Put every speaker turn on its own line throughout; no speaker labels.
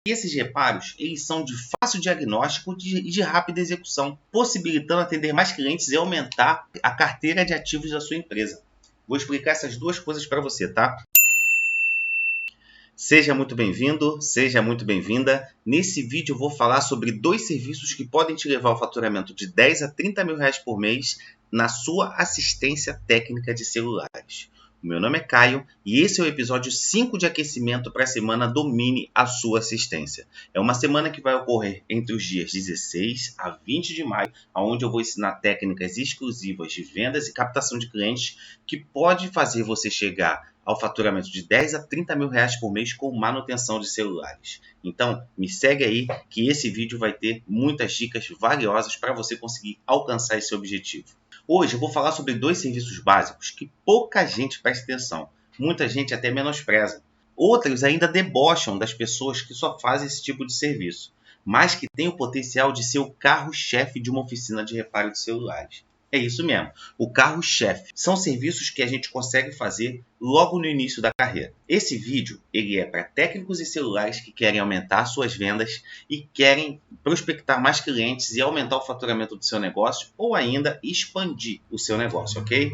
Esses reparos, eles são de fácil diagnóstico e de rápida execução, possibilitando atender mais clientes e aumentar a carteira de ativos da sua empresa. Vou explicar essas duas coisas para você, tá? Seja muito bem-vindo, seja muito bem-vinda. Nesse vídeo eu vou falar sobre 2 serviços que podem te levar ao faturamento de 10 a 30 mil reais por mês na sua assistência técnica de celulares. O meu nome é Caio e esse é o episódio 5 de aquecimento para a semana Domine a Sua Assistência. É uma semana que vai ocorrer entre os dias 16 a 20 de maio, onde eu vou ensinar técnicas exclusivas de vendas e captação de clientes que pode fazer você chegar ao faturamento de 10 a 30 mil reais por mês com manutenção de celulares. Então, me segue aí que esse vídeo vai ter muitas dicas valiosas para você conseguir alcançar esse objetivo. Hoje eu vou falar sobre 2 serviços básicos que pouca gente presta atenção. Muita gente até menospreza. Outros ainda debocham das pessoas que só fazem esse tipo de serviço, mas que têm o potencial de ser o carro-chefe de uma oficina de reparo de celulares. É isso mesmo, o carro-chefe. São serviços que a gente consegue fazer logo no início da carreira. Esse vídeo ele é para técnicos e celulares que querem aumentar suas vendas e querem prospectar mais clientes e aumentar o faturamento do seu negócio ou ainda expandir o seu negócio, ok?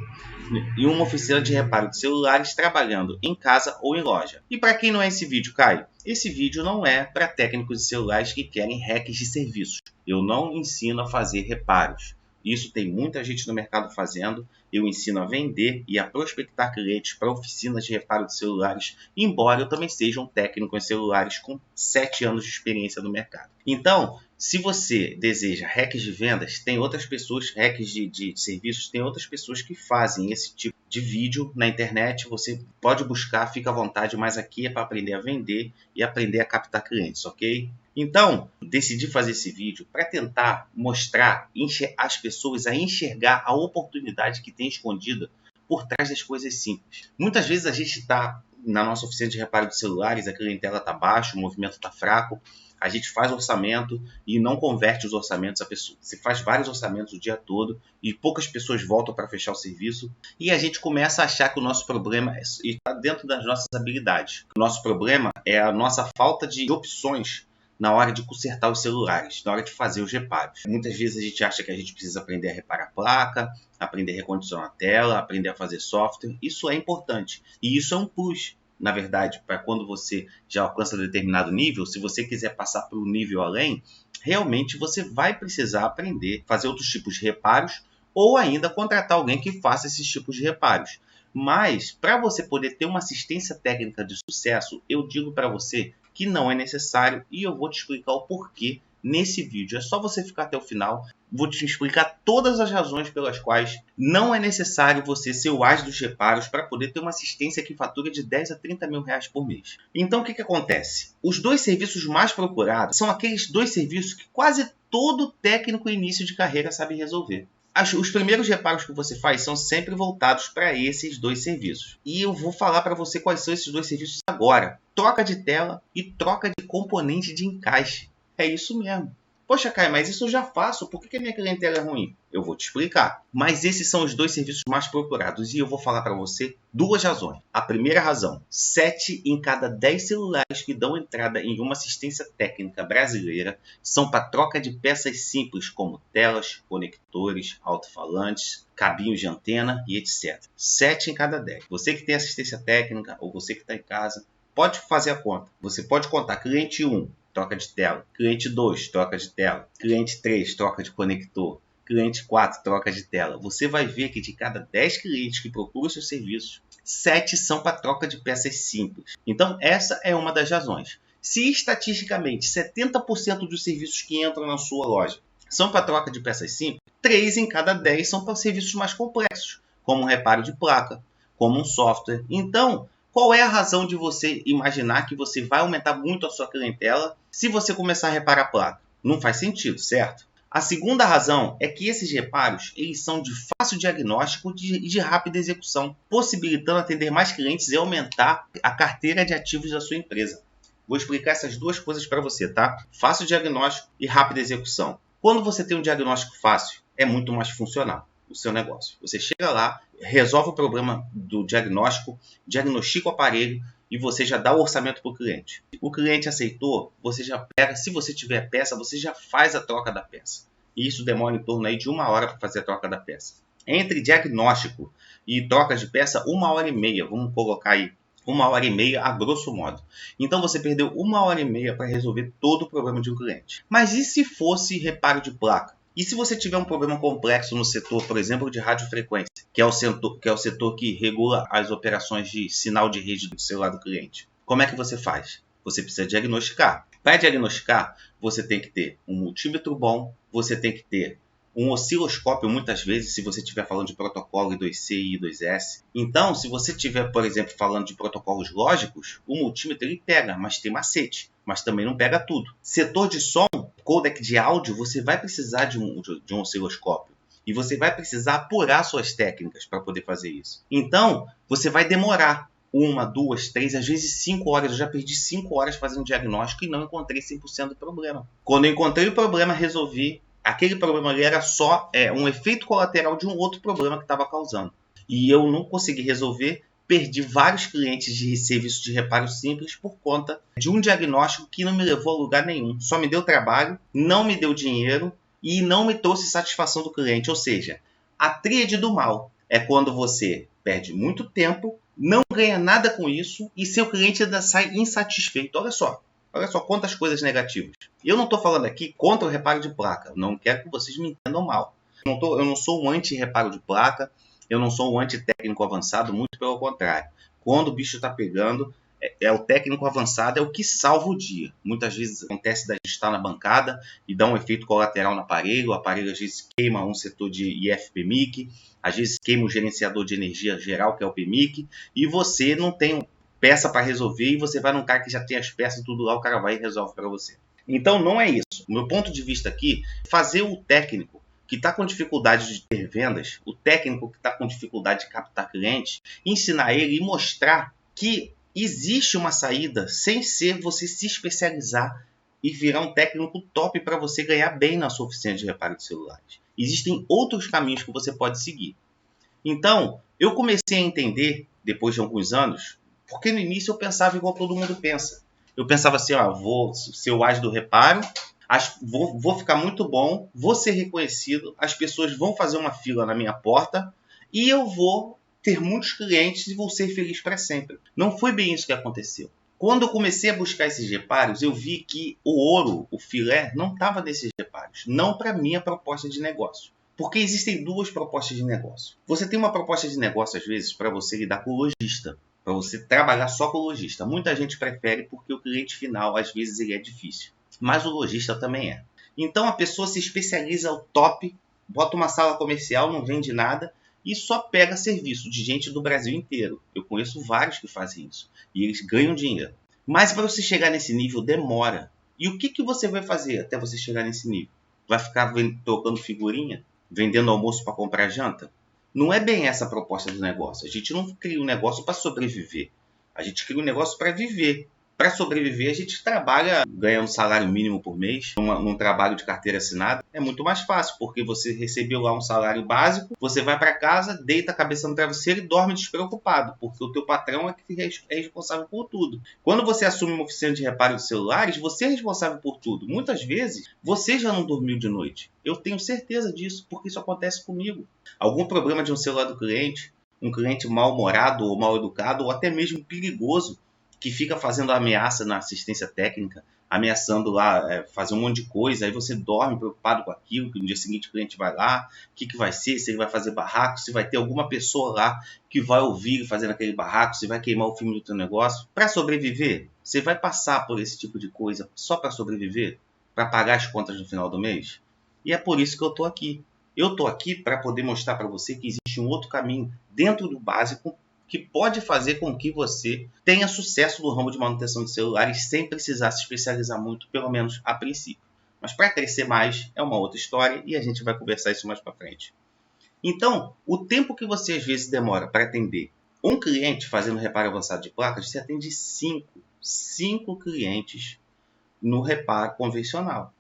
E uma oficina de reparo de celulares trabalhando em casa ou em loja. E para quem não é esse vídeo, Caio? Esse vídeo não é para técnicos de celulares que querem hacks de serviços. Eu não ensino a fazer reparos. Isso tem muita gente no mercado fazendo. Eu ensino a vender e a prospectar clientes para oficinas de reparo de celulares, embora eu também seja um técnico em celulares com 7 anos de experiência no mercado. Então, se você deseja hacks de vendas, tem outras pessoas, hacks de serviços, tem outras pessoas que fazem esse tipo de vídeo na internet. Você pode buscar, fica à vontade, mas aqui é para aprender a vender e aprender a captar clientes, ok? Então, decidi fazer esse vídeo para tentar mostrar as pessoas a enxergar a oportunidade que tem escondida por trás das coisas simples. Muitas vezes a gente está na nossa oficina de reparo de celulares, a clientela está baixa, o movimento está fraco, a gente faz orçamento e não converte os orçamentos a pessoa. Você faz vários orçamentos o dia todo e poucas pessoas voltam para fechar o serviço e a gente começa a achar que o nosso problema está dentro das nossas habilidades. O nosso problema é a nossa falta de opções na hora de consertar os celulares, na hora de fazer os reparos. Muitas vezes a gente acha que a gente precisa aprender a reparar a placa, aprender a recondicionar a tela, aprender a fazer software. Isso é importante e isso é um plus, na verdade, para quando você já alcança determinado nível. Se você quiser passar para um nível além, realmente você vai precisar aprender a fazer outros tipos de reparos ou ainda contratar alguém que faça esses tipos de reparos. Mas, para você poder ter uma assistência técnica de sucesso, eu digo para você que não é necessário e eu vou te explicar o porquê nesse vídeo. É só você ficar até o final. Vou te explicar todas as razões pelas quais não é necessário você ser o as dos reparos para poder ter uma assistência que fatura de 10 a 30 mil reais por mês. Então, o que acontece? Os 2 serviços mais procurados são aqueles 2 serviços que quase todo técnico início de carreira sabe resolver. Os primeiros reparos que você faz são sempre voltados para esses 2 serviços. E eu vou falar para você quais são esses 2 serviços agora. Troca de tela e troca de componente de encaixe. É isso mesmo. Poxa, Caio, mas isso eu já faço. Por que a minha clientela é ruim? Eu vou te explicar. Mas esses são os 2 serviços mais procurados e eu vou falar para você 2 razões. A primeira razão, 7 em cada 10 celulares que dão entrada em uma assistência técnica brasileira são para troca de peças simples como telas, conectores, alto-falantes, cabinhos de antena e etc. 7 em cada 10. Você que tem assistência técnica ou você que está em casa, pode fazer a conta. Você pode contar cliente 1, troca de tela. Cliente 2, troca de tela. Cliente 3, troca de conector. Cliente 4, troca de tela. Você vai ver que de cada 10 clientes que procuram seus serviços, 7 são para troca de peças simples. Então, essa é uma das razões. Se estatisticamente 70% dos serviços que entram na sua loja são para troca de peças simples, 3 em cada 10 são para serviços mais complexos, como um reparo de placa, como um software. Então, qual é a razão de você imaginar que você vai aumentar muito a sua clientela se você começar a reparar a placa? Não faz sentido, certo? A segunda razão é que esses reparos eles são de fácil diagnóstico e de rápida execução, possibilitando atender mais clientes e aumentar a carteira de ativos da sua empresa. Vou explicar essas 2 coisas para você, tá? Fácil diagnóstico e rápida execução. Quando você tem um diagnóstico fácil, é muito mais funcional o seu negócio. Você chega lá, resolve o problema do diagnóstico, diagnostica o aparelho, e você já dá o orçamento para o cliente. O cliente aceitou, você já pega, se você tiver peça, você já faz a troca da peça. E isso demora em torno aí de 1 hora para fazer a troca da peça. Entre diagnóstico e troca de peça, 1 hora e meia, vamos colocar aí, 1 hora e meia a grosso modo. Então você perdeu 1 hora e meia para resolver todo o problema de um cliente. Mas e se fosse reparo de placa? E se você tiver um problema complexo no setor, por exemplo, de radiofrequência, que é o setor que regula as operações de sinal de rede do celular do cliente? Como é que você faz? Você precisa diagnosticar. Para diagnosticar, você tem que ter um multímetro bom, você tem que ter um osciloscópio, muitas vezes, se você estiver falando de protocolo I2C e I2S. Então, se você estiver, por exemplo, falando de protocolos lógicos, o multímetro ele pega, mas tem macete, mas também não pega tudo. Setor de som, codec de áudio, você vai precisar de um osciloscópio. E você vai precisar apurar suas técnicas para poder fazer isso. Então, você vai demorar 1, 2, 3, às vezes 5 horas. Eu já perdi 5 horas fazendo diagnóstico e não encontrei 100% do problema. Quando eu encontrei o problema, resolvi. Aquele problema ali era só um efeito colateral de um outro problema que estava causando. E eu não consegui resolver, perdi vários clientes de serviço de reparo simples por conta de um diagnóstico que não me levou a lugar nenhum. Só me deu trabalho, não me deu dinheiro e não me trouxe satisfação do cliente. Ou seja, a tríade do mal é quando você perde muito tempo, não ganha nada com isso e seu cliente ainda sai insatisfeito. Olha só quantas coisas negativas. Eu não estou falando aqui contra o reparo de placa. Não quero que vocês me entendam mal. Eu não sou um anti-reparo de placa. Eu não sou um anti-técnico avançado. Muito pelo contrário. Quando o bicho está pegando, o técnico avançado é o que salva o dia. Muitas vezes acontece da gente estar na bancada e dar um efeito colateral no aparelho. O aparelho às vezes queima um setor de IF-PMIC. Às vezes queima o gerenciador de energia geral, que é o PMIC. E você não tem peça para resolver e você vai num cara que já tem as peças tudo lá, o cara vai e resolve para você. Então não é isso. O meu ponto de vista aqui, fazer o técnico que está com dificuldade de ter vendas, o técnico que está com dificuldade de captar clientes, ensinar ele e mostrar que existe uma saída sem ser você se especializar e virar um técnico top para você ganhar bem na sua oficina de reparo de celulares. Existem outros caminhos que você pode seguir. Então, eu comecei a entender, depois de alguns anos, porque no início eu pensava igual todo mundo pensa. Eu pensava assim, vou ser o as do reparo, vou ficar muito bom, vou ser reconhecido, as pessoas vão fazer uma fila na minha porta e eu vou ter muitos clientes e vou ser feliz para sempre. Não foi bem isso que aconteceu. Quando eu comecei a buscar esses reparos, eu vi que o ouro, o filé, não estava nesses reparos. Não para minha proposta de negócio. Porque existem duas propostas de negócio. Você tem uma proposta de negócio, às vezes, para você lidar com o lojista. Para você trabalhar só com o lojista. Muita gente prefere porque o cliente final, às vezes, ele é difícil. Mas o lojista também é. Então, a pessoa se especializa ao top, bota uma sala comercial, não vende nada e só pega serviço de gente do Brasil inteiro. Eu conheço vários que fazem isso. E eles ganham dinheiro. Mas para você chegar nesse nível, demora. E o que você vai fazer até você chegar nesse nível? Vai ficar trocando figurinha? Vendendo almoço para comprar janta? Não é bem essa a proposta do negócio. A gente não cria um negócio para sobreviver. A gente cria um negócio para viver. Para sobreviver, a gente trabalha ganhando salário mínimo por mês, num trabalho de carteira assinada. É muito mais fácil, porque você recebeu lá um salário básico, você vai para casa, deita a cabeça no travesseiro e dorme despreocupado, porque o teu patrão é que é responsável por tudo. Quando você assume uma oficina de reparo de celulares, você é responsável por tudo. Muitas vezes, você já não dormiu de noite. Eu tenho certeza disso, porque isso acontece comigo. Algum problema de um celular do cliente, um cliente mal-humorado ou mal-educado, ou até mesmo perigoso, que fica fazendo ameaça na assistência técnica, ameaçando lá fazer um monte de coisa, aí você dorme preocupado com aquilo, que no dia seguinte o cliente vai lá, o que vai ser, se ele vai fazer barraco, se vai ter alguma pessoa lá que vai ouvir fazendo aquele barraco, se vai queimar o filme do teu negócio. Para sobreviver, você vai passar por esse tipo de coisa só para sobreviver? Para pagar as contas no final do mês? E é por isso que eu estou aqui. Eu estou aqui para poder mostrar para você que existe um outro caminho dentro do básico que pode fazer com que você tenha sucesso no ramo de manutenção de celulares sem precisar se especializar muito, pelo menos a princípio. Mas para crescer mais é uma outra história e a gente vai conversar isso mais para frente. Então, o tempo que você às vezes demora para atender um cliente fazendo reparo avançado de placas, você atende 5 clientes no reparo convencional.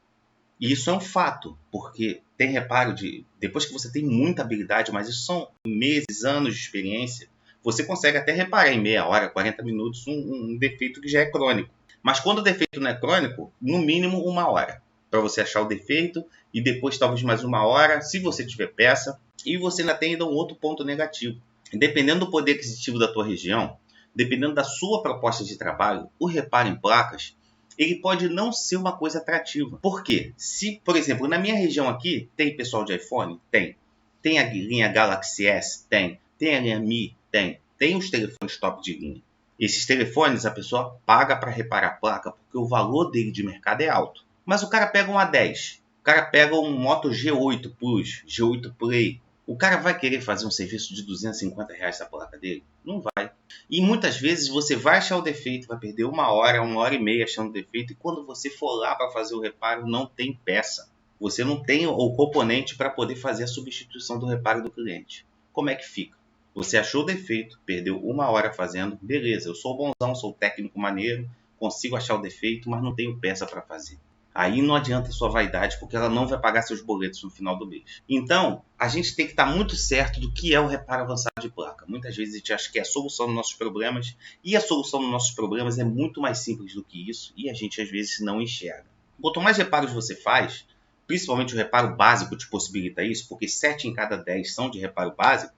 E isso é um fato, porque tem reparo depois que você tem muita habilidade, mas isso são meses, anos de experiência, você consegue até reparar em meia hora, 40 minutos, um defeito que já é crônico. Mas quando o defeito não é crônico, no mínimo 1 hora para você achar o defeito e depois talvez mais 1 hora, se você tiver peça. E você ainda tem um outro ponto negativo. Dependendo do poder aquisitivo da tua região, dependendo da sua proposta de trabalho, o reparo em placas, ele pode não ser uma coisa atrativa. Por quê? Se, por exemplo, na minha região aqui, tem pessoal de iPhone? Tem. Tem a linha Galaxy S? Tem. Tem a linha Mi? Tem. Tem os telefones top de linha. Esses telefones a pessoa paga para reparar a placa porque o valor dele de mercado é alto. Mas o cara pega um A10, o cara pega um Moto G8 Plus, G8 Play. O cara vai querer fazer um serviço de R$250 da placa dele? Não vai. E muitas vezes você vai achar o defeito, vai perder 1 hora, 1 hora e meia achando o defeito. E quando você for lá para fazer o reparo, não tem peça. Você não tem o componente para poder fazer a substituição do reparo do cliente. Como é que fica? Você achou o defeito, perdeu 1 hora fazendo, beleza, eu sou bonzão, sou técnico maneiro, consigo achar o defeito, mas não tenho peça para fazer. Aí não adianta a sua vaidade, porque ela não vai pagar seus boletos no final do mês. Então, a gente tem que estar muito certo do que é o reparo avançado de placa. Muitas vezes a gente acha que é a solução dos nossos problemas, e a solução dos nossos problemas é muito mais simples do que isso, e a gente às vezes não enxerga. Quanto mais reparos você faz, principalmente o reparo básico te possibilita isso, porque 7 em cada 10 são de reparo básico,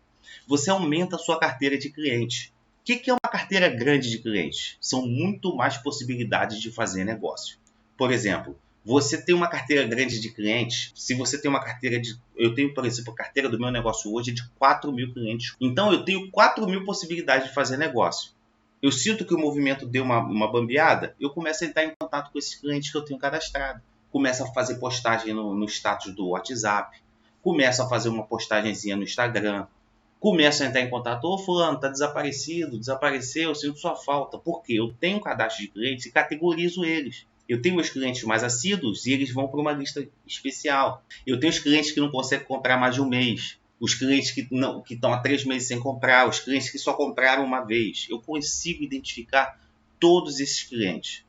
você aumenta a sua carteira de clientes. O que é uma carteira grande de clientes? São muito mais possibilidades de fazer negócio. Por exemplo, você tem uma carteira grande de clientes, se você tem uma carteira de... Eu tenho, por exemplo, a carteira do meu negócio hoje de 4.000 clientes. Então, eu tenho 4.000 possibilidades de fazer negócio. Eu sinto que o movimento deu uma bambeada, eu começo a entrar em contato com esses clientes que eu tenho cadastrado. Começo a fazer postagem no status do WhatsApp. Começo a fazer uma postagenzinha no Instagram. Começo a entrar em contato. Ô, fulano, está desaparecido, desapareceu, eu sinto sua falta. Por quê? Eu tenho um cadastro de clientes e categorizo eles. Eu tenho meus clientes mais assíduos e eles vão para uma lista especial. Eu tenho os clientes que não conseguem comprar mais de um mês. Os clientes que estão há 3 meses sem comprar. Os clientes que só compraram uma vez. Eu consigo identificar todos esses clientes.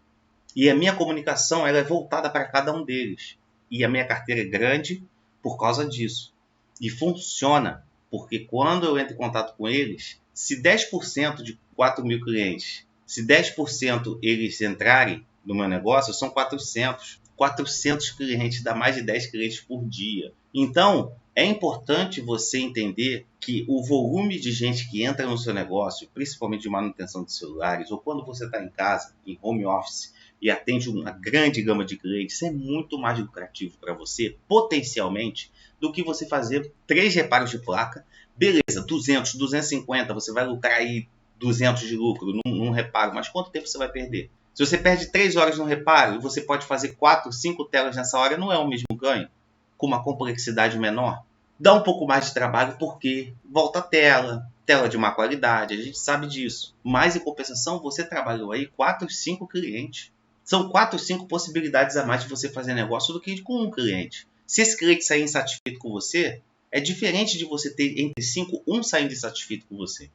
E a minha comunicação ela é voltada para cada um deles. E a minha carteira é grande por causa disso. E funciona. Porque quando eu entro em contato com eles, se 10% de 4.000 clientes, se 10% eles entrarem no meu negócio, são 400. 400 clientes, dá mais de 10 clientes por dia. Então, é importante você entender que o volume de gente que entra no seu negócio, principalmente de manutenção de celulares, ou quando você está em casa, em home office, e atende uma grande gama de clientes, é muito mais lucrativo para você, potencialmente, do que você fazer 3 reparos de placa. Beleza, 200, 250, você vai lucrar aí 200 de lucro num reparo, mas quanto tempo você vai perder? Se você perde 3 horas no reparo e você pode fazer 4, 5 telas nessa hora, não é o mesmo ganho? Com uma complexidade menor? Dá um pouco mais de trabalho porque volta a tela de má qualidade, a gente sabe disso. Mas em compensação, você trabalhou aí 4, 5 clientes. São 4, 5 possibilidades a mais de você fazer negócio do que com um cliente. Se esse cliente sair insatisfeito com você, é diferente de você ter entre 5, um saindo insatisfeito com você.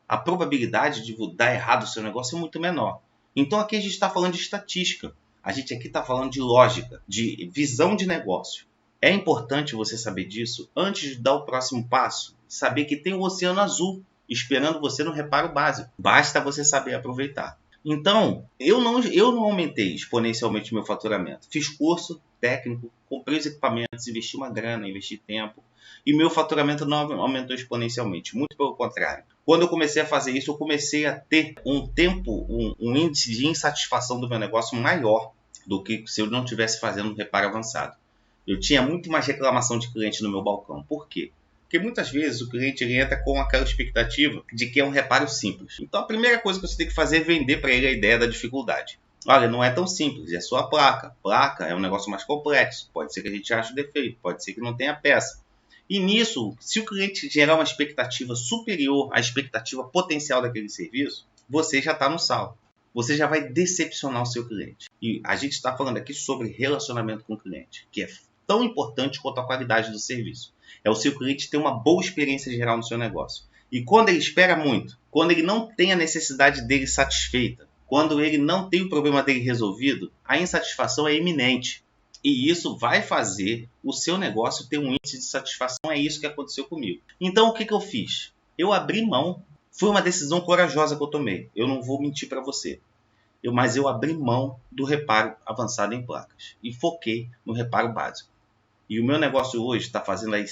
A probabilidade de dar errado o seu negócio é muito menor. Então aqui a gente está falando de estatística. A gente aqui está falando de lógica, de visão de negócio. É importante você saber disso antes de dar o próximo passo. Saber que tem o oceano azul esperando você no reparo básico. Basta você saber aproveitar. Então, eu não aumentei exponencialmente meu faturamento. Fiz curso técnico, comprei os equipamentos, investi uma grana, investi tempo. E meu faturamento não aumentou exponencialmente. Muito pelo contrário. Quando eu comecei a fazer isso, eu comecei a ter um índice de insatisfação do meu negócio maior do que se eu não estivesse fazendo um reparo avançado. Eu tinha muito mais reclamação de cliente no meu balcão. Por quê? Porque muitas vezes o cliente entra com aquela expectativa de que é um reparo simples. Então a primeira coisa que você tem que fazer é vender para ele a ideia da dificuldade. Olha, não é tão simples, é só a placa. Placa é um negócio mais complexo. Pode ser que a gente ache o defeito, pode ser que não tenha peça. E nisso, se o cliente gerar uma expectativa superior à expectativa potencial daquele serviço, você já está no sal. Você já vai decepcionar o seu cliente. E a gente está falando aqui sobre relacionamento com o cliente, que é tão importante quanto a qualidade do serviço. É o seu cliente ter uma boa experiência geral no seu negócio. E quando ele espera muito, quando ele não tem a necessidade dele satisfeita, quando ele não tem o problema dele resolvido, a insatisfação é iminente. E isso vai fazer o seu negócio ter um índice de satisfação. É isso que aconteceu comigo. Então, o que eu fiz? Eu abri mão Foi uma decisão corajosa que eu tomei. Eu não vou mentir para você. Mas eu abri mão do reparo avançado em placas e foquei no reparo básico. E o meu negócio hoje está fazendo aí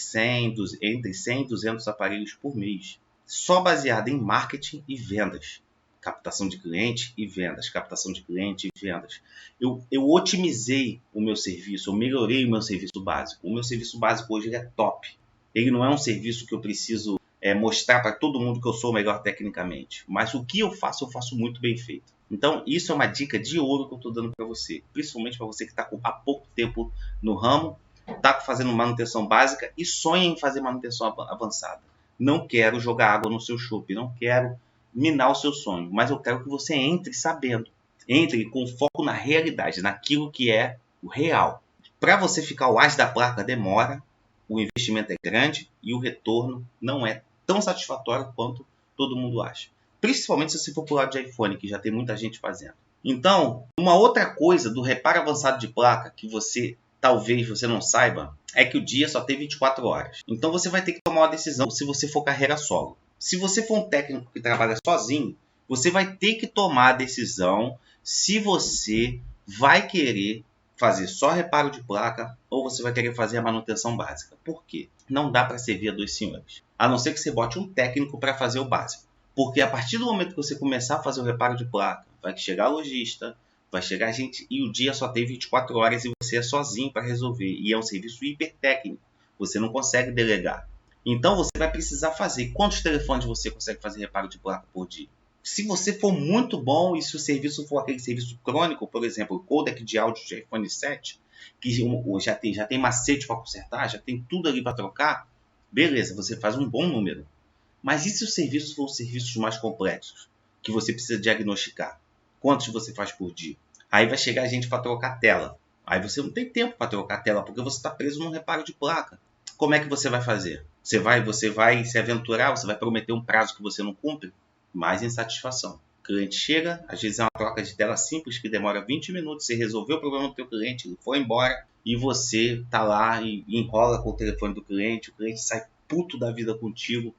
entre 100 e 200 aparelhos por mês, só baseado em marketing e vendas. Captação de cliente e vendas, captação de cliente e vendas. Eu otimizei o meu serviço, eu melhorei o meu serviço básico. O meu serviço básico hoje ele é top. Ele não é um serviço que eu preciso mostrar para todo mundo que eu sou o melhor tecnicamente. Mas o que eu faço muito bem feito. Então, isso é uma dica de ouro que eu estou dando para você. Principalmente para você que está há pouco tempo no ramo, está fazendo manutenção básica e sonha em fazer manutenção avançada. Não quero jogar água no seu chope, não quero minar o seu sonho, mas eu quero que você entre sabendo. Entre com foco na realidade, naquilo que é o real. Para você ficar o as da placa demora, o investimento é grande e o retorno não é tão satisfatório quanto todo mundo acha. Principalmente se você for para o lado de iPhone, que já tem muita gente fazendo. Então, uma outra coisa do reparo avançado de placa que talvez você não saiba, é que o dia só tem 24 horas. Então você vai ter que tomar uma decisão se você for carreira solo. Se você for um técnico que trabalha sozinho, você vai ter que tomar a decisão se você vai querer fazer só reparo de placa ou você vai querer fazer a manutenção básica. Por quê? Não dá para servir a dois senhores. A não ser que você bote um técnico para fazer o básico. Porque a partir do momento que você começar a fazer o reparo de placa, vai chegar lojista, vai chegar gente e o dia só tem 24 horas e você é sozinho para resolver. E é um serviço hiper técnico. Você não consegue delegar. Então você vai precisar fazer. Quantos telefones você consegue fazer reparo de placa por dia? Se você for muito bom e se o serviço for aquele serviço crônico, por exemplo, o codec de áudio de iPhone 7, que já tem macete para consertar, já tem tudo ali para trocar, beleza, você faz um bom número. Mas e se os serviços for serviços mais complexos, que você precisa diagnosticar? Quantos você faz por dia? Aí vai chegar gente para trocar tela. Aí você não tem tempo para trocar tela, porque você está preso num reparo de placa. Como é que você vai fazer? Você vai se aventurar, você vai prometer um prazo que você não cumpre? Mais insatisfação. O cliente chega, às vezes é uma troca de tela simples que demora 20 minutos, você resolveu o problema do teu cliente, ele foi embora e você está lá e enrola com o telefone do cliente, o cliente sai puto da vida contigo,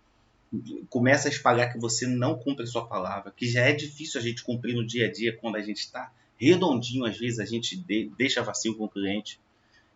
começa a espalhar que você não cumpre a sua palavra, que já é difícil a gente cumprir no dia a dia quando a gente está redondinho, às vezes a gente deixa vacilo com o cliente.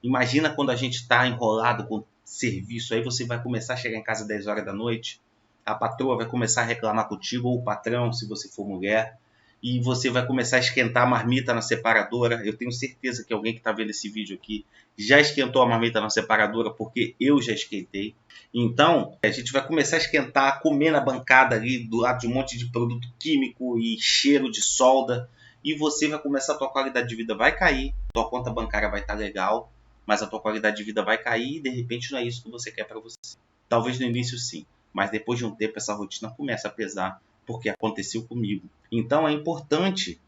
Imagina quando a gente está enrolado com serviço, aí você vai começar a chegar em casa 10 horas da noite, a patroa vai começar a reclamar contigo, ou o patrão, se você for mulher, e você vai começar a esquentar a marmita na separadora. Eu tenho certeza que alguém que está vendo esse vídeo aqui já esquentou a marmita na separadora, porque eu já esquentei. Então, a gente vai começar a esquentar, comer na bancada ali, do lado de um monte de produto químico e cheiro de solda, e você vai começar, a tua qualidade de vida vai cair, tua conta bancária vai estar legal, mas a tua qualidade de vida vai cair e de repente não é isso que você quer para você. Talvez no início sim, mas depois de um tempo essa rotina começa a pesar, porque aconteceu comigo. Então é importante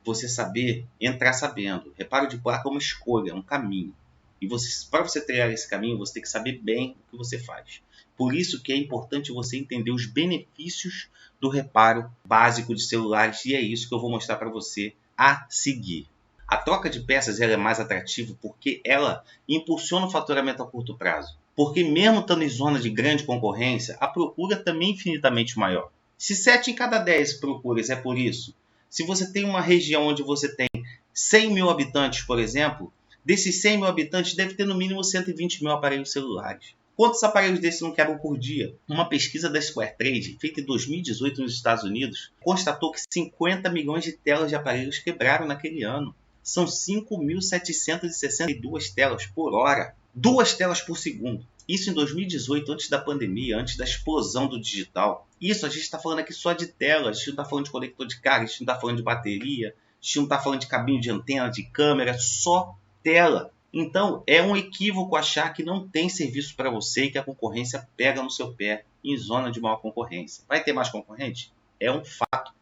você saber entrar sabendo. Reparo de placa é uma escolha, é um caminho. E para você trilhar esse caminho, você tem que saber bem o que você faz. Por isso que é importante você entender os benefícios do reparo básico de celulares, e é isso que eu vou mostrar para você a seguir. A troca de peças ela é mais atrativa porque ela impulsiona o faturamento a curto prazo. Porque mesmo estando em zona de grande concorrência, a procura também é infinitamente maior. Se 7 em cada 10 procuras é por isso, se você tem uma região onde você tem 100 mil habitantes, por exemplo, desses 100 mil habitantes deve ter no mínimo 120 mil aparelhos celulares. Quantos aparelhos desses não quebram por dia? Uma pesquisa da Square Trade, feita em 2018 nos Estados Unidos, constatou que 50 milhões de telas de aparelhos quebraram naquele ano. São 5.762 telas por hora. 2 telas por segundo. Isso em 2018, antes da pandemia, antes da explosão do digital. Isso a gente está falando aqui só de tela, a gente não está falando de conector de carga, a gente não está falando de bateria, a gente não está falando de cabinho de antena, de câmera, só tela. Então é um equívoco achar que não tem serviço para você e que a concorrência pega no seu pé em zona de maior concorrência. Vai ter mais concorrente? É um fato.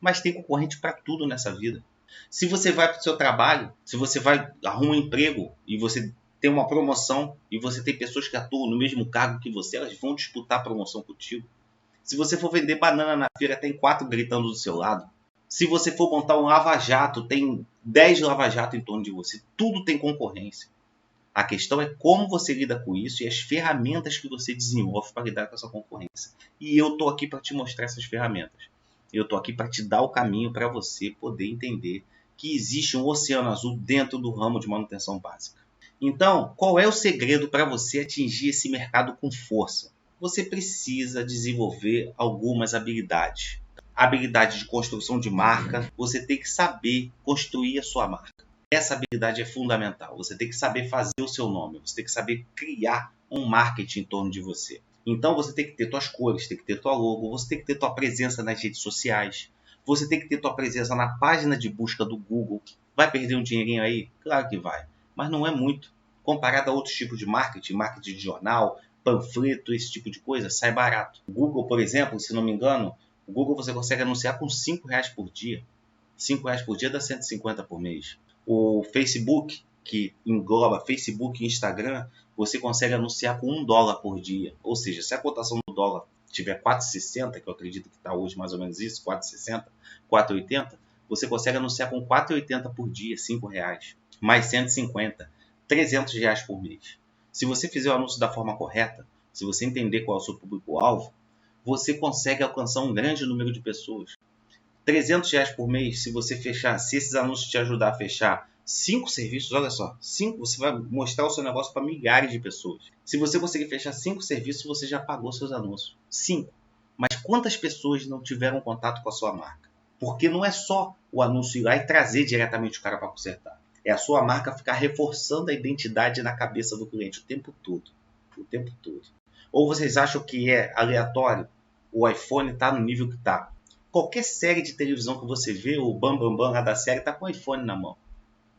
Mas tem concorrente para tudo nessa vida. Se você vai para o seu trabalho, se você arruma um emprego e você tem uma promoção e você tem pessoas que atuam no mesmo cargo que você, elas vão disputar a promoção contigo. Se você for vender banana na feira, tem 4 gritando do seu lado. Se você for montar um lava-jato, tem 10 lava-jato em torno de você. Tudo tem concorrência. A questão é como você lida com isso e as ferramentas que você desenvolve para lidar com essa concorrência. E eu estou aqui para te mostrar essas ferramentas. Eu estou aqui para te dar o caminho para você poder entender que existe um oceano azul dentro do ramo de manutenção básica. Então, qual é o segredo para você atingir esse mercado com força? Você precisa desenvolver algumas habilidades. Habilidade de construção de marca, você tem que saber construir a sua marca. Essa habilidade é fundamental. Você tem que saber fazer o seu nome, você tem que saber criar um marketing em torno de você. Então você tem que ter suas cores, tem que ter sua logo, você tem que ter sua presença nas redes sociais, você tem que ter sua presença na página de busca do Google. Vai perder um dinheirinho aí? Claro que vai, mas não é muito. Comparado a outros tipos de marketing, marketing de jornal, panfleto, esse tipo de coisa, sai barato. O Google, por exemplo, se não me engano, o Google você consegue anunciar com R$5 por dia. R$5 por dia dá 150 por mês. O Facebook, que engloba Facebook e Instagram, você consegue anunciar com $1 por dia. Ou seja, se a cotação do dólar tiver 4,60, que eu acredito que está hoje mais ou menos isso, 4,60, 4,80, você consegue anunciar com 4,80 por dia, R$5, mais 150, R$300 por mês. Se você fizer o anúncio da forma correta, se você entender qual é o seu público-alvo, você consegue alcançar um grande número de pessoas. R$300 por mês, se você fechar, se esses anúncios te ajudar a fechar 5 serviços, olha só, 5, você vai mostrar o seu negócio para milhares de pessoas. Se você conseguir fechar 5 serviços, você já pagou seus anúncios. 5. Mas quantas pessoas não tiveram contato com a sua marca? Porque não é só o anúncio ir lá e trazer diretamente o cara para consertar. É a sua marca ficar reforçando a identidade na cabeça do cliente o tempo todo. O tempo todo. Ou vocês acham que é aleatório? O iPhone está no nível que está. Qualquer série de televisão que você vê, o Bambambam lá da série está com o iPhone na mão.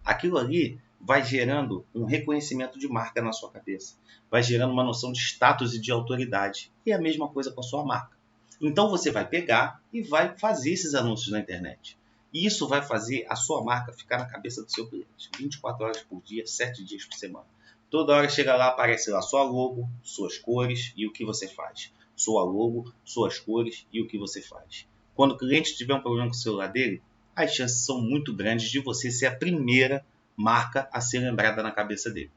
Aquilo ali vai gerando um reconhecimento de marca na sua cabeça. Vai gerando uma noção de status e de autoridade. E é a mesma coisa com a sua marca. Então você vai pegar e vai fazer esses anúncios na internet. E isso vai fazer a sua marca ficar na cabeça do seu cliente. 24 horas por dia, 7 dias por semana. Toda hora chega lá, aparece lá sua logo, suas cores e o que você faz. Sua logo, suas cores e o que você faz. Quando o cliente tiver um problema com o celular dele, as chances são muito grandes de você ser a primeira marca a ser lembrada na cabeça dele.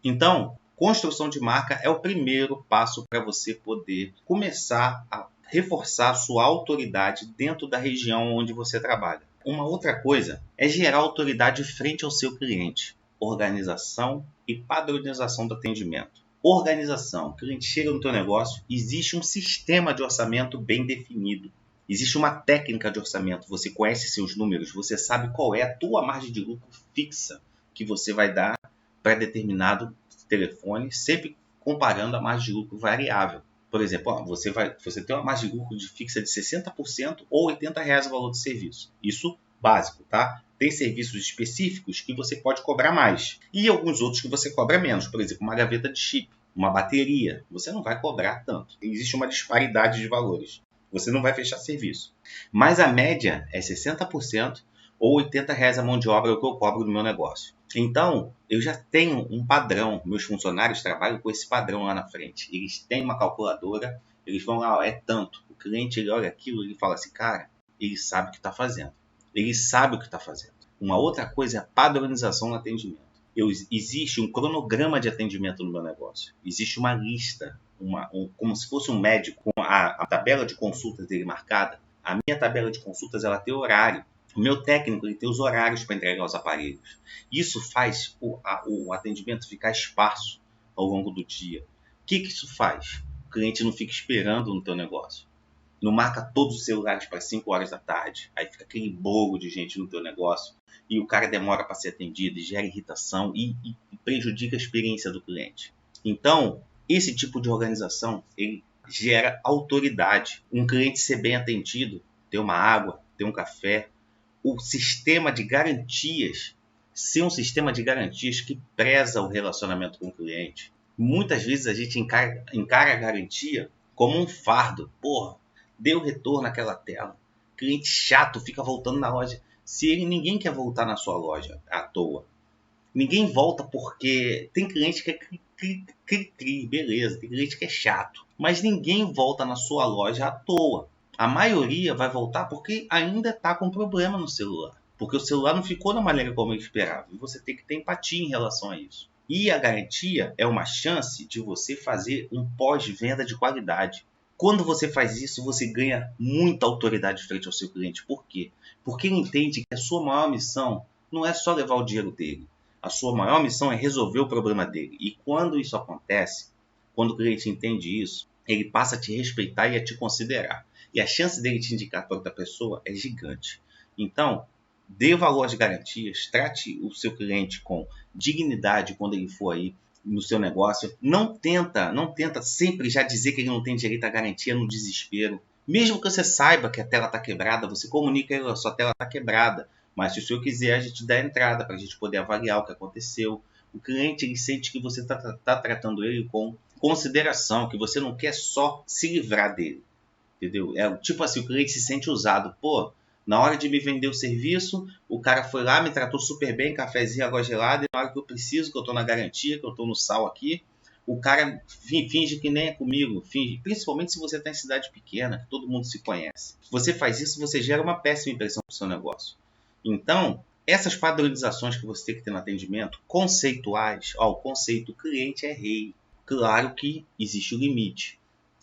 Então, construção de marca é o primeiro passo para você poder começar a reforçar a sua autoridade dentro da região onde você trabalha. Uma outra coisa é gerar autoridade frente ao seu cliente. Organização e padronização do atendimento. Organização. O cliente chega no teu negócio, existe um sistema de orçamento bem definido. Existe uma técnica de orçamento, você conhece seus números, você sabe qual é a tua margem de lucro fixa que você vai dar para determinado telefone, sempre comparando a margem de lucro variável. Por exemplo, você tem uma margem de lucro fixa de 60% ou R$80 o valor do serviço. Isso básico, tá? Tem serviços específicos que você pode cobrar mais e alguns outros que você cobra menos. Por exemplo, uma gaveta de chip, uma bateria, você não vai cobrar tanto. Existe uma disparidade de valores. Você não vai fechar serviço. Mas a média é 60% ou R$80 a mão de obra que eu cobro no meu negócio. Então, eu já tenho um padrão. Meus funcionários trabalham com esse padrão lá na frente. Eles têm uma calculadora, eles vão lá, é tanto. O cliente ele olha aquilo e fala assim, cara, ele sabe o que está fazendo. Ele sabe o que está fazendo. Uma outra coisa é a padronização no atendimento. Existe um cronograma de atendimento no meu negócio. Existe uma lista, como se fosse um médico, com a tabela de consultas dele marcada. A minha tabela de consultas ela tem horário. O meu técnico ele tem os horários para entregar os aparelhos. Isso faz o atendimento ficar esparso ao longo do dia. O que isso faz? O cliente não fica esperando no teu negócio. Não marca todos os celulares para 5 horas da tarde. Aí fica aquele bolo de gente no teu negócio. E o cara demora para ser atendido e gera irritação e prejudica a experiência do cliente. Então, esse tipo de organização ele gera autoridade. Um cliente ser bem atendido, ter uma água, ter um café. O sistema de garantias, ser um sistema de garantias que preza o relacionamento com o cliente. Muitas vezes a gente encara a garantia como um fardo. Porra, deu retorno naquela tela. Cliente chato fica voltando na loja. Ninguém quer voltar na sua loja à toa. Ninguém volta porque tem cliente que é cri-cri, beleza. Tem cliente que é chato. Mas ninguém volta na sua loja à toa. A maioria vai voltar porque ainda está com problema no celular. Porque o celular não ficou da maneira como ele esperava. E você tem que ter empatia em relação a isso. E a garantia é uma chance de você fazer um pós-venda de qualidade. Quando você faz isso, você ganha muita autoridade frente ao seu cliente. Por quê? Porque ele entende que a sua maior missão não é só levar o dinheiro dele. A sua maior missão é resolver o problema dele. E quando isso acontece, quando o cliente entende isso, ele passa a te respeitar e a te considerar. E a chance dele te indicar para outra pessoa é gigante. Então, dê valor às garantias, trate o seu cliente com dignidade quando ele for aí no seu negócio. Não tenta sempre já dizer que ele não tem direito à garantia no desespero. Mesmo que você saiba que a tela está quebrada, você comunica que a sua tela está quebrada. Mas se o senhor quiser, a gente dá a entrada para a gente poder avaliar o que aconteceu. O cliente ele sente que você está tratando ele com consideração, que você não quer só se livrar dele. Entendeu? É tipo assim, o cliente se sente usado. Pô, na hora de me vender o serviço, o cara foi lá, me tratou super bem, cafezinho, água gelada, e na hora que eu preciso, que eu estou na garantia, que eu estou no sal aqui, o cara finge que nem é comigo, finge, principalmente se você está em cidade pequena, que todo mundo se conhece. Se você faz isso, você gera uma péssima impressão para o seu negócio. Então, essas padronizações que você tem que ter no atendimento, conceituais, o conceito cliente é rei. Claro que existe o limite,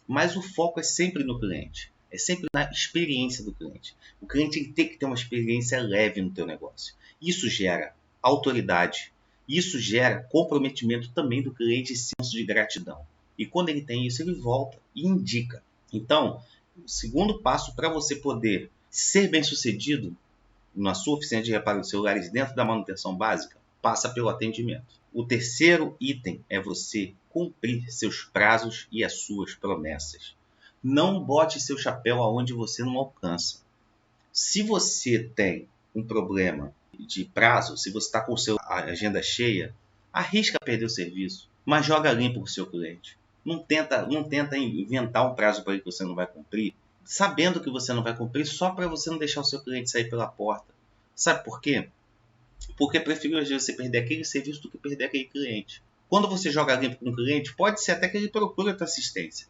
mas o foco é sempre no cliente. É sempre na experiência do cliente. O cliente tem que ter uma experiência leve no teu negócio. Isso gera autoridade. Isso gera comprometimento também do cliente e senso de gratidão. E quando ele tem isso, ele volta e indica. Então, o segundo passo para você poder ser bem sucedido na sua oficina de reparo de celulares dentro da manutenção básica, passa pelo atendimento. O terceiro item é você cumprir seus prazos e as suas promessas. Não bote seu chapéu aonde você não alcança. Se você tem um problema de prazo, se você está com a agenda cheia, arrisca perder o serviço, mas joga limpo com o seu cliente. Não tenta inventar um prazo para ele que você não vai cumprir, sabendo que você não vai cumprir só para você não deixar o seu cliente sair pela porta. Sabe por quê? Porque é preferível às vezes você perder aquele serviço do que perder aquele cliente. Quando você joga limpo com um cliente, pode ser até que ele procure a tua assistência.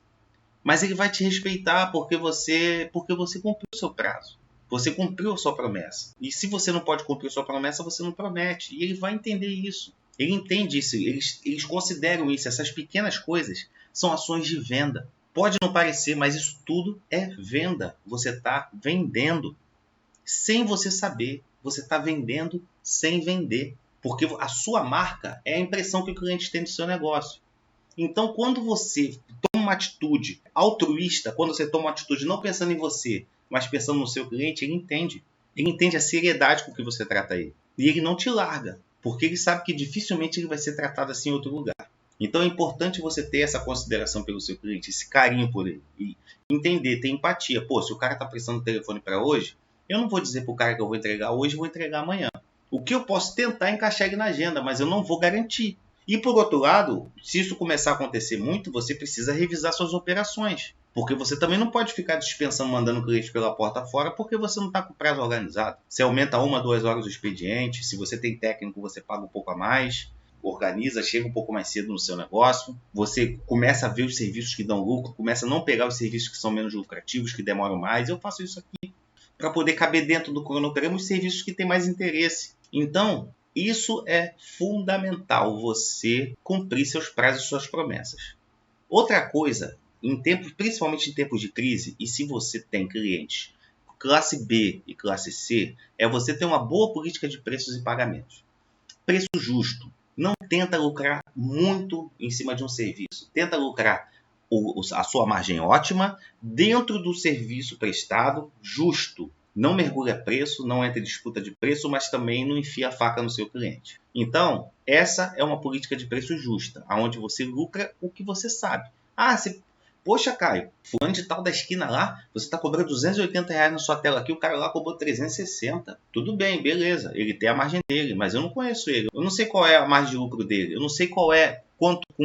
Mas ele vai te respeitar porque você cumpriu o seu prazo. Você cumpriu a sua promessa. E se você não pode cumprir a sua promessa, você não promete. E ele vai entender isso. Ele entende isso. Eles consideram isso. Essas pequenas coisas são ações de venda. Pode não parecer, mas isso tudo é venda. Você está vendendo sem você saber. Você está vendendo sem vender. Porque a sua marca é a impressão que o cliente tem do seu negócio. Então, quando você toma uma atitude altruísta, quando você toma uma atitude não pensando em você, mas pensando no seu cliente, ele entende. Ele entende a seriedade com que você trata ele. E ele não te larga, porque ele sabe que dificilmente ele vai ser tratado assim em outro lugar. Então é importante você ter essa consideração pelo seu cliente, esse carinho por ele. E entender, ter empatia. Pô, se o cara está precisando do telefone para hoje, eu não vou dizer para o cara que eu vou entregar hoje, eu vou entregar amanhã. O que eu posso tentar encaixar ele na agenda, mas eu não vou garantir. E por outro lado, se isso começar a acontecer muito, você precisa revisar suas operações. Porque você também não pode ficar dispensando, mandando o cliente pela porta fora, porque você não está com o prazo organizado. Você aumenta 1, 2 horas o expediente, se você tem técnico, você paga um pouco a mais, organiza, chega um pouco mais cedo no seu negócio, você começa a ver os serviços que dão lucro, começa a não pegar os serviços que são menos lucrativos, que demoram mais. Eu faço isso aqui para poder caber dentro do cronograma os serviços que têm mais interesse. Então, isso é fundamental, você cumprir seus prazos e suas promessas. Outra coisa, principalmente em tempos de crise, e se você tem clientes classe B e classe C, é você ter uma boa política de preços e pagamentos. Preço justo. Não tenta lucrar muito em cima de um serviço. Tenta lucrar a sua margem ótima dentro do serviço prestado, justo. Não mergulha preço, não entra em disputa de preço, mas também não enfia a faca no seu cliente. Então, essa é uma política de preço justa, onde você lucra o que você sabe. Poxa, Caio, fulano de tal da esquina lá, você está cobrando R$280 na sua tela aqui, o cara lá cobrou 360. Tudo bem, beleza, ele tem a margem dele, mas eu não conheço ele. Eu não sei qual é a margem de lucro dele, eu não sei com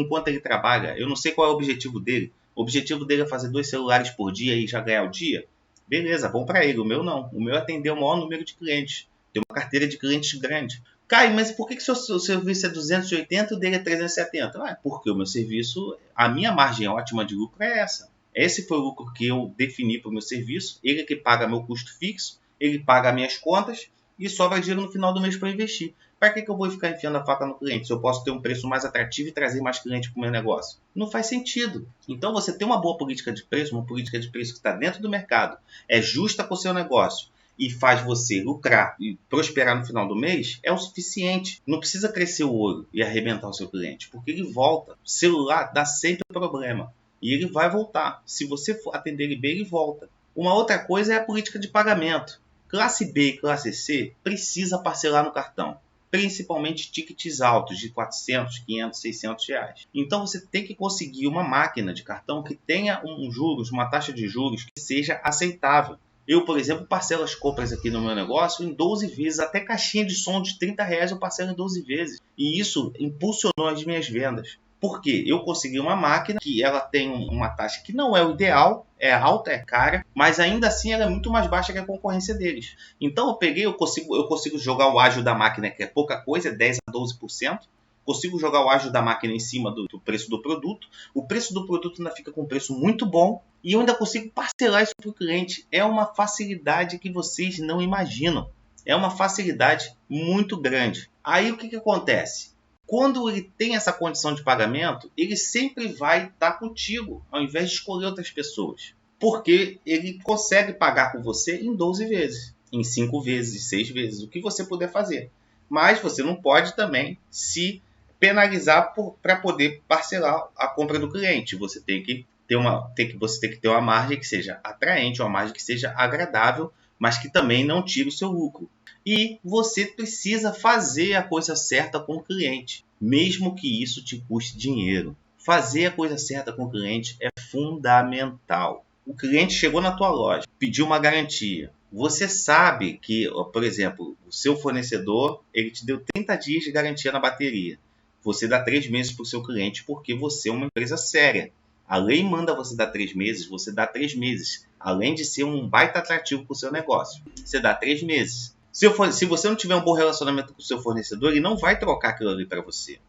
quanto ele trabalha, eu não sei qual é o objetivo dele. O objetivo dele é fazer 2 celulares por dia e já ganhar o dia? Beleza, bom para ele. O meu não. O meu é atender o maior número de clientes. Tem uma carteira de clientes grande. Caio, mas por que seu serviço é 280 e o dele é 370? Porque o meu serviço, a minha margem ótima de lucro é essa. Esse foi o lucro que eu defini para o meu serviço. Ele que paga meu custo fixo, ele paga minhas contas e sobra dinheiro no final do mês para investir. Para que eu vou ficar enfiando a faca no cliente se eu posso ter um preço mais atrativo e trazer mais cliente para o meu negócio? Não faz sentido. Então, você ter uma boa política de preço, uma política de preço que está dentro do mercado, é justa com o seu negócio e faz você lucrar e prosperar no final do mês, é o suficiente. Não precisa crescer o olho e arrebentar o seu cliente, porque ele volta. O celular dá sempre problema e ele vai voltar. Se você for atender ele bem, ele volta. Uma outra coisa é a política de pagamento. Classe B e classe C precisa parcelar no cartão, principalmente tickets altos de 400, 500, 600 reais. Então você tem que conseguir uma máquina de cartão que tenha uma taxa de juros que seja aceitável. Eu, por exemplo, parcelo as compras aqui no meu negócio em 12 vezes, até caixinha de som de 30 reais eu parcelo em 12 vezes. E isso impulsionou as minhas vendas. Por quê? Eu consegui uma máquina que ela tem uma taxa que não é o ideal, é alta, é cara, mas ainda assim ela é muito mais baixa que a concorrência deles. Então eu consigo jogar o ágio da máquina, que é pouca coisa, é 10 a 12%. Consigo jogar o ágio da máquina em cima do preço do produto. O preço do produto ainda fica com um preço muito bom. E eu ainda consigo parcelar isso para o cliente. É uma facilidade que vocês não imaginam. É uma facilidade muito grande. Aí o que acontece? Quando ele tem essa condição de pagamento, ele sempre vai estar contigo, ao invés de escolher outras pessoas. Porque ele consegue pagar com você em 12 vezes, em 5 vezes, em 6 vezes, o que você puder fazer. Mas você não pode também se penalizar para poder parcelar a compra do cliente. Você tem que ter uma margem que seja atraente, uma margem que seja agradável, mas que também não tire o seu lucro. E você precisa fazer a coisa certa com o cliente, mesmo que isso te custe dinheiro. Fazer a coisa certa com o cliente é fundamental. O cliente chegou na tua loja, pediu uma garantia. Você sabe que, por exemplo, o seu fornecedor ele te deu 30 dias de garantia na bateria. Você dá 3 meses para o seu cliente porque você é uma empresa séria. A lei manda você dar 3 meses, você dá 3 meses. Além de ser um baita atrativo para o seu negócio. Você dá 3 meses. Se você não tiver um bom relacionamento com o seu fornecedor, ele não vai trocar aquilo ali para você.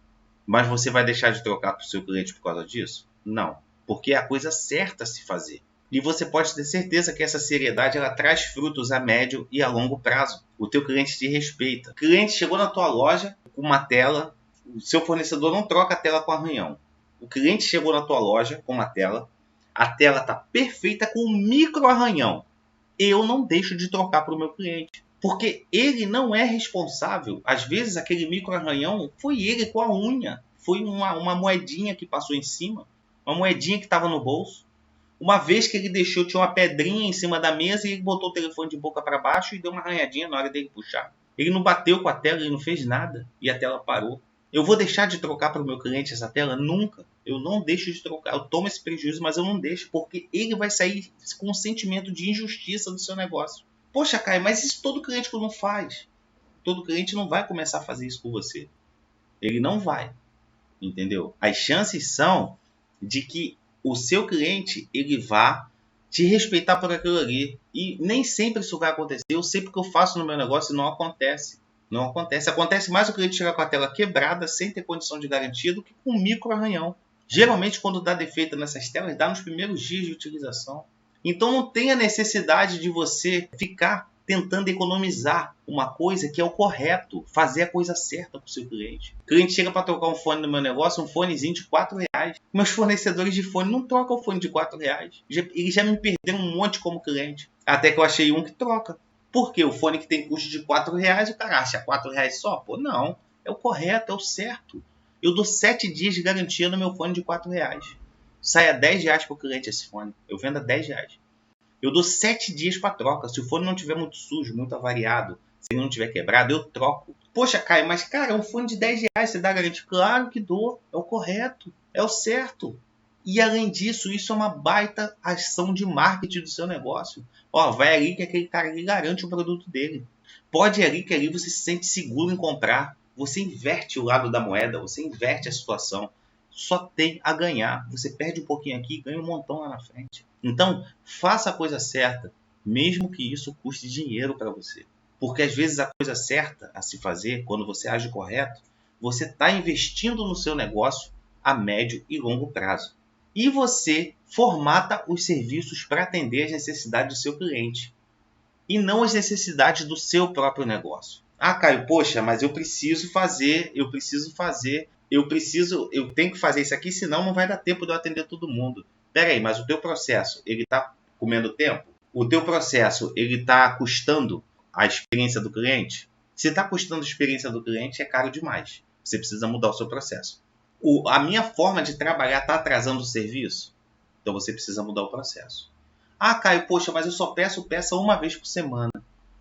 Mas você vai deixar de trocar para o seu cliente por causa disso? Não. Porque é a coisa certa a se fazer. E você pode ter certeza que essa seriedade ela traz frutos a médio e a longo prazo. O teu cliente te respeita. O cliente chegou na tua loja com uma tela, o seu fornecedor não troca a tela com arranhão. O cliente chegou na tua loja com uma tela, a tela está perfeita com um micro arranhão. Eu não deixo de trocar para o meu cliente. Porque ele não é responsável. Às vezes aquele micro arranhão foi ele com a unha. Foi uma moedinha que passou em cima. Uma moedinha que estava no bolso. Uma vez que ele deixou, tinha uma pedrinha em cima da mesa e ele botou o telefone de boca para baixo e deu uma arranhadinha na hora dele puxar. Ele não bateu com a tela, ele não fez nada e a tela parou. Eu vou deixar de trocar para o meu cliente essa tela? Nunca. Eu não deixo de trocar. Eu tomo esse prejuízo, mas eu não deixo, porque ele vai sair com um sentimento de injustiça do seu negócio. Poxa, Caio, mas isso todo cliente não faz. Todo cliente não vai começar a fazer isso com você. Ele não vai. Entendeu? As chances são de que o seu cliente ele vá te respeitar por aquilo ali. E nem sempre isso vai acontecer. Eu sei porque eu faço no meu negócio e não acontece. Não acontece. Acontece mais o cliente chegar com a tela quebrada sem ter condição de garantia do que com um micro arranhão. Geralmente, quando dá defeito nessas telas, dá nos primeiros dias de utilização. Então, não tem a necessidade de você ficar tentando economizar uma coisa que é o correto. Fazer a coisa certa para o seu cliente. O cliente chega para trocar um fone no meu negócio, um fonezinho de R$4. Meus fornecedores de fone não trocam o fone de R$4. Eles já me perderam um monte como cliente. Até que eu achei um que troca. Porque o fone que tem custo de R$4, o cara acha R$4 só? Pô, não. É o correto, é o certo. Eu dou 7 dias de garantia no meu fone de R$4. Sai a R$10 para o cliente esse fone. Eu vendo a R$10. Eu dou 7 dias para troca. Se o fone não estiver muito sujo, muito avariado, se ele não estiver quebrado, eu troco. Poxa, Caio, mas cara, um fone de R$10, você dá garantia? Claro que dou. É o correto. É o certo. E além disso, isso é uma baita ação de marketing do seu negócio. Ó, vai ali que aquele cara ali garante o produto dele. Pode ir ali que ali você se sente seguro em comprar. Você inverte o lado da moeda, você inverte a situação. Só tem a ganhar. Você perde um pouquinho aqui e ganha um montão lá na frente. Então, faça a coisa certa, mesmo que isso custe dinheiro para você. Porque às vezes a coisa certa a se fazer, quando você age correto, você está investindo no seu negócio a médio e longo prazo. E você formata os serviços para atender as necessidades do seu cliente. E não as necessidades do seu próprio negócio. Ah, Caio, poxa, mas eu tenho que fazer isso aqui, senão não vai dar tempo de eu atender todo mundo. Pera aí, mas o teu processo, ele está comendo tempo? O teu processo, ele está custando a experiência do cliente? Se está custando a experiência do cliente, é caro demais. Você precisa mudar o seu processo. A minha forma de trabalhar está atrasando o serviço? Então você precisa mudar o processo. Ah, Caio, poxa, mas eu só peço peça uma vez por semana.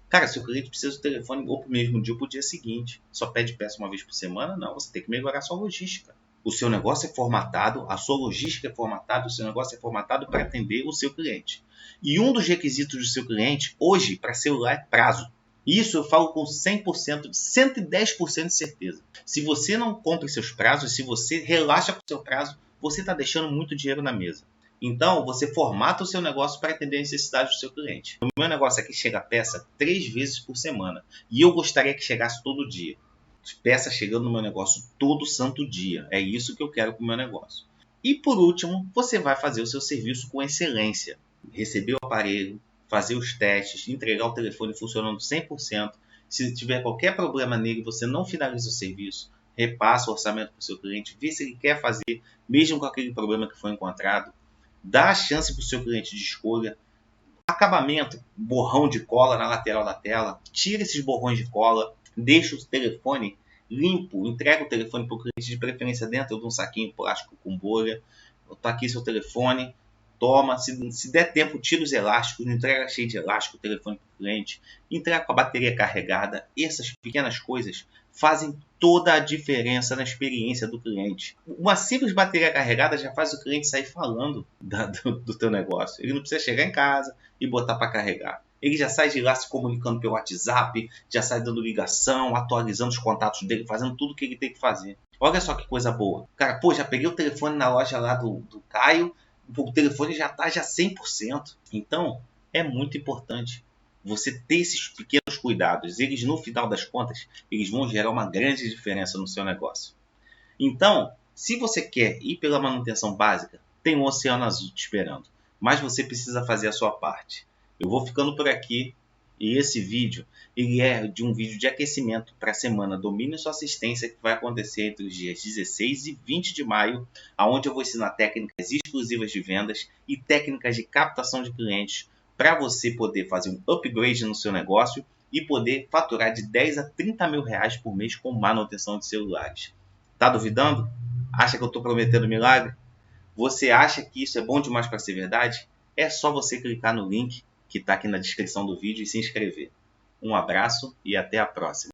Cara, se o cliente precisa do telefone ou pro mesmo dia ou pro dia seguinte, só pede peça uma vez por semana, não. Você tem que melhorar a sua logística. O seu negócio é formatado, a sua logística é formatada, o seu negócio é formatado para atender o seu cliente. E um dos requisitos do seu cliente, hoje, para celular, é prazo. Isso eu falo com 100%, 110% de certeza. Se você não cumpre seus prazos, se você relaxa com o seu prazo, você está deixando muito dinheiro na mesa. Então, você formata o seu negócio para atender a necessidade do seu cliente. O meu negócio aqui chega a peça 3 vezes por semana. E eu gostaria que chegasse todo dia. Peça chegando no meu negócio todo santo dia. É isso que eu quero para o meu negócio. E por último, você vai fazer o seu serviço com excelência. Receber o aparelho, fazer os testes, entregar o telefone funcionando 100%. Se tiver qualquer problema nele, você não finaliza o serviço, repassa o orçamento para o seu cliente, vê se ele quer fazer, mesmo com aquele problema que foi encontrado. Dá a chance para o seu cliente de escolha. Acabamento, borrão de cola na lateral da tela. Tira esses borrões de cola. Deixa o telefone limpo. Entrega o telefone para o cliente, de preferência dentro de um saquinho plástico com bolha. Está aqui seu telefone. Toma. Se der tempo, tira os elásticos. Não entrega cheio de elástico o telefone para o cliente. Entrega com a bateria carregada. Essas pequenas coisas fazem toda a diferença na experiência do cliente. Uma simples bateria carregada já faz o cliente sair falando do teu negócio. Ele não precisa chegar em casa e botar para carregar. Ele já sai de lá se comunicando pelo WhatsApp, já sai dando ligação, atualizando os contatos dele, fazendo tudo o que ele tem que fazer. Olha só que coisa boa. Cara, pô, já peguei o telefone na loja lá do Caio, o telefone já está já 100%. Então, é muito importante você ter esses pequenos cuidados. Eles, no final das contas, eles vão gerar uma grande diferença no seu negócio. Então, se você quer ir pela manutenção básica, tem um oceano azul te esperando. Mas você precisa fazer a sua parte. Eu vou ficando por aqui. E esse vídeo, ele é de um vídeo de aquecimento para a semana Domine Sua Assistência, que vai acontecer entre os dias 16 e 20 de maio, onde eu vou ensinar técnicas exclusivas de vendas e técnicas de captação de clientes para você poder fazer um upgrade no seu negócio e poder faturar de 10 a 30 mil reais por mês com manutenção de celulares. Tá duvidando? Acha que eu estou prometendo milagre? Você acha que isso é bom demais para ser verdade? É só você clicar no link que está aqui na descrição do vídeo e se inscrever. Um abraço e até a próxima.